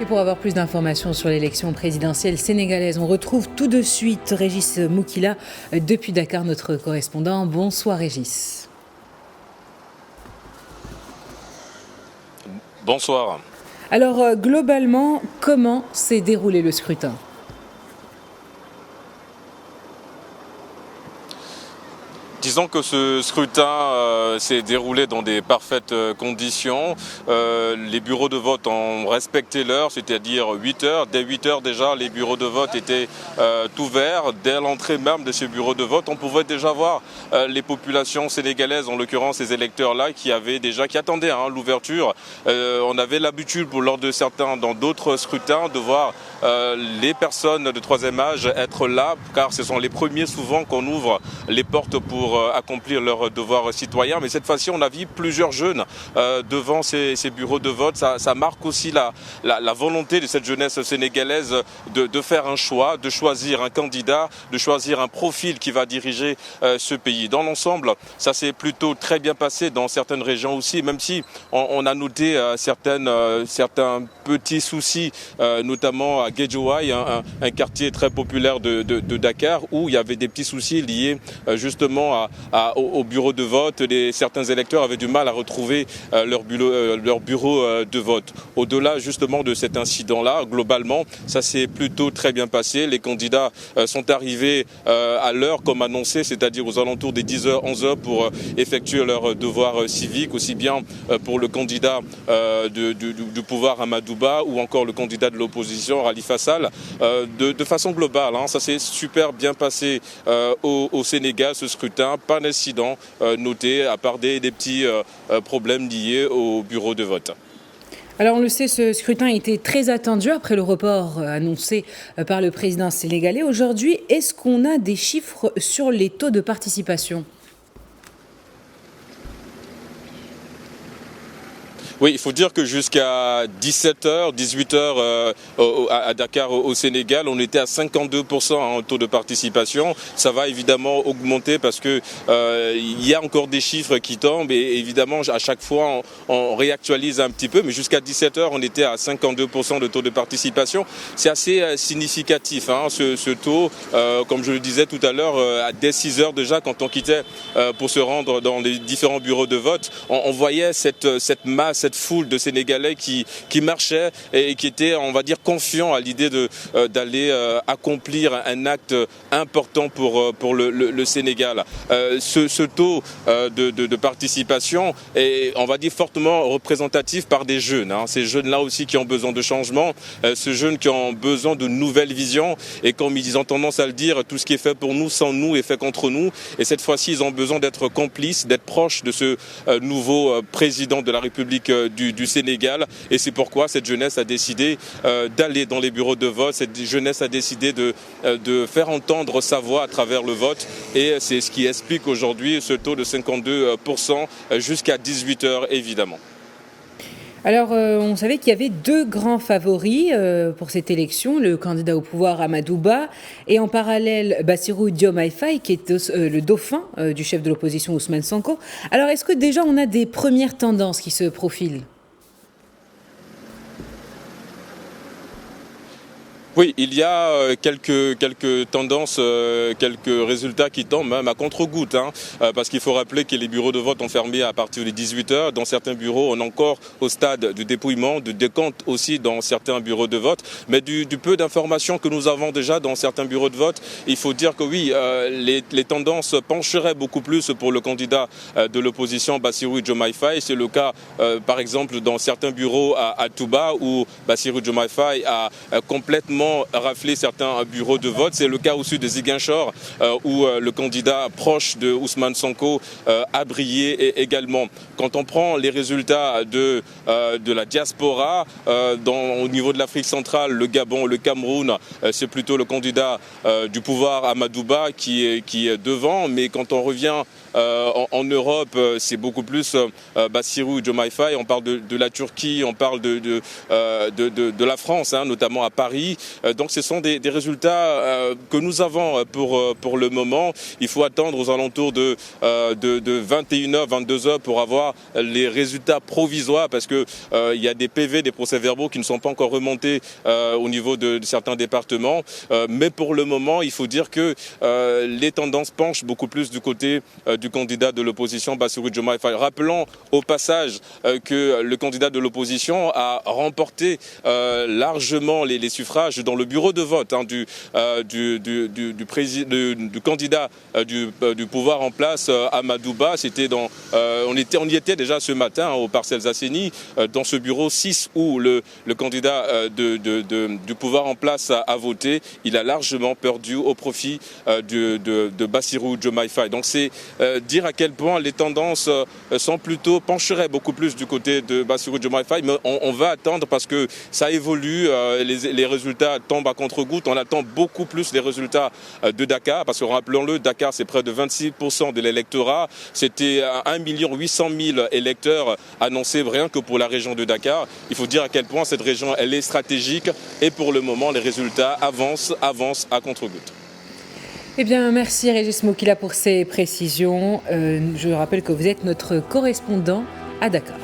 Et pour avoir plus d'informations sur l'élection présidentielle sénégalaise, on retrouve tout de suite Régis Moukila depuis Dakar, notre correspondant. Bonsoir Régis. Bonsoir. Alors globalement, comment s'est déroulé le scrutin ? Disons que ce scrutin s'est déroulé dans des parfaites conditions. Les bureaux de vote ont respecté l'heure, c'est-à-dire 8 heures. Dès 8 heures déjà, les bureaux de vote étaient ouverts. Dès l'entrée même de ces bureaux de vote, on pouvait déjà voir les populations sénégalaises, en l'occurrence ces électeurs-là, qui attendaient l'ouverture. On avait l'habitude, lors de certains, dans d'autres scrutins, de voir les personnes de troisième âge être là, car ce sont les premiers souvent qu'on ouvre les portes pour accomplir leurs devoirs citoyens. Mais cette fois-ci, on a vu plusieurs jeunes devant ces bureaux de vote. Ça marque aussi la volonté de cette jeunesse sénégalaise de faire un choix, de choisir un candidat, de choisir un profil qui va diriger ce pays. Dans l'ensemble, ça s'est plutôt très bien passé dans certaines régions aussi, même si on a noté certains petits soucis, notamment à Guédiawaye, un quartier très populaire de Dakar, où il y avait des petits soucis liés justement au bureau de vote. Certains électeurs avaient du mal à retrouver leur bureau de vote. Au-delà justement de cet incident-là, globalement, ça s'est plutôt très bien passé. Les candidats sont arrivés à l'heure comme annoncé, c'est-à-dire aux alentours des 10h, 11h pour effectuer leur devoir civique, aussi bien pour le candidat du pouvoir Amadou Ba ou encore le candidat de l'opposition Khalifa Sall. De façon globale, ça s'est super bien passé au Sénégal, ce scrutin. Pas d'incident noté, à part des petits problèmes liés au bureau de vote. Alors on le sait, ce scrutin était très attendu après le report annoncé par le président sénégalais. Aujourd'hui, est-ce qu'on a des chiffres sur les taux de participation ? Oui, il faut dire que jusqu'à 17h, 18h à Dakar au Sénégal, on était à 52% en taux de participation. Ça va évidemment augmenter parce que il y a encore des chiffres qui tombent et évidemment à chaque fois on réactualise un petit peu. Mais jusqu'à 17h, on était à 52% de taux de participation. C'est assez significatif ce taux. Comme je le disais tout à l'heure, dès 6h déjà, quand on quittait pour se rendre dans les différents bureaux de vote, on voyait cette masse, cette foule de Sénégalais qui marchaient et qui étaient, on va dire, confiants à l'idée d'aller accomplir un acte important pour le Sénégal. Ce taux de participation est, on va dire, fortement représentatif par des jeunes. Ces jeunes-là aussi qui ont besoin de changement, ces jeunes qui ont besoin de nouvelles visions et comme ils ont tendance à le dire, tout ce qui est fait pour nous, sans nous, est fait contre nous. Et cette fois-ci, ils ont besoin d'être complices, d'être proches de ce nouveau président de la République du Sénégal, et c'est pourquoi cette jeunesse a décidé d'aller dans les bureaux de vote. Cette jeunesse a décidé de faire entendre sa voix à travers le vote, et c'est ce qui explique aujourd'hui ce taux de 52% jusqu'à 18h évidemment. Alors, on savait qu'il y avait deux grands favoris pour cette élection, le candidat au pouvoir Amadou Ba et en parallèle Bassirou Diomaye Faye, qui est le dauphin du chef de l'opposition Ousmane Sonko. Alors, est-ce que déjà on a des premières tendances qui se profilent ? Oui, il y a quelques tendances, quelques résultats qui tombent même à contre-gouttes, parce qu'il faut rappeler que les bureaux de vote ont fermé à partir de 18h. Dans certains bureaux, on est encore au stade du dépouillement, de décompte aussi dans certains bureaux de vote. Mais du peu d'informations que nous avons déjà dans certains bureaux de vote, il faut dire que oui, les tendances pencheraient beaucoup plus pour le candidat de l'opposition, Bassirou Diomaye Faye. C'est le cas, par exemple, dans certains bureaux à Touba, où Bassirou Diomaye Faye a complètement raflé certains bureaux de vote. C'est le cas aussi de Ziguinchor où le candidat proche de Ousmane Sonko a brillé également. Quand on prend les résultats de la diaspora au niveau de l'Afrique centrale, le Gabon, le Cameroun, c'est plutôt le candidat du pouvoir Amadou Ba qui est devant. Mais quand on revient En Europe, c'est beaucoup plus Bassirou Diomaye Faye. On parle de la Turquie, on parle de la France, hein, notamment à Paris. Donc ce sont des résultats que nous avons pour le moment. Il faut attendre aux alentours de 21h, 22h pour avoir les résultats provisoires parce que il y a des PV, des procès-verbaux qui ne sont pas encore remontés au niveau de certains départements. Mais pour le moment, il faut dire que les tendances penchent beaucoup plus du côté du candidat de l'opposition, Bassirou Diomaye Faye. Rappelons au passage que le candidat de l'opposition a remporté largement les suffrages dans le bureau de vote hein, du candidat du pouvoir en place, Amadou Ba. On y était déjà ce matin hein, aux Parcelles Assainies, dans ce bureau 6 où le candidat du pouvoir en place a voté. Il a largement perdu au profit de Bassirou Diomaye Faye. Donc c'est dire à quel point les tendances pencheraient beaucoup plus du côté de Bassirou Diomaye Faye, mais on va attendre parce que ça évolue, les résultats tombent à contre-gouttes. On attend beaucoup plus les résultats de Dakar, parce que rappelons-le, Dakar c'est près de 26% de l'électorat. C'était 1 800 000 électeurs annoncés rien que pour la région de Dakar. Il faut dire à quel point cette région elle est stratégique et pour le moment les résultats avancent à contre-gouttes. Eh bien, merci Régis Mokila pour ces précisions. Je rappelle que vous êtes notre correspondant à Dakar.